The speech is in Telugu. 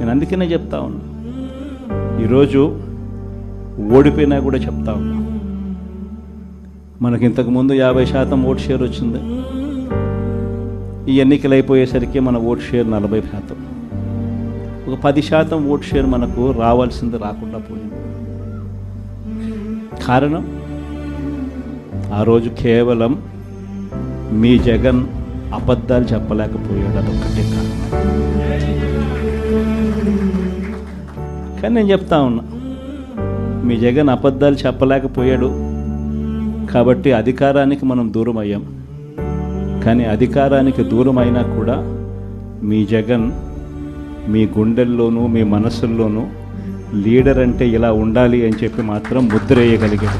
నేను అందుకనే చెప్తా ఉన్నా, ఈరోజు ఓడిపోయినా కూడా చెప్తా ఉన్నా, మనకి ఇంతకుముందు 50% ఓట్ షేర్ వచ్చింది. ఈ ఎన్నికలు అయిపోయేసరికి మన ఓట్ షేర్ 40%. ఒక 10% ఓట్ షేర్ మనకు రావాల్సింది రాకుండా పోయింది. కారణం ఆ రోజు కేవలం మీ జగన్ అబద్ధాలు చెప్పలేకపోయాడు, అదొక్కటే కారణం. కానీ నేను చెప్తా ఉన్నా, మీ జగన్ అబద్ధాలు చెప్పలేకపోయాడు కాబట్టి అధికారానికి మనం దూరం అయ్యాం. కానీ అధికారానికి దూరం అయినా కూడా మీ జగన్ మీ గుండెల్లోనూ మీ మనసుల్లోనూ లీడర్ అంటే ఇలా ఉండాలి అని చెప్పి మాత్రం ముద్ర వేయగలిగాడు.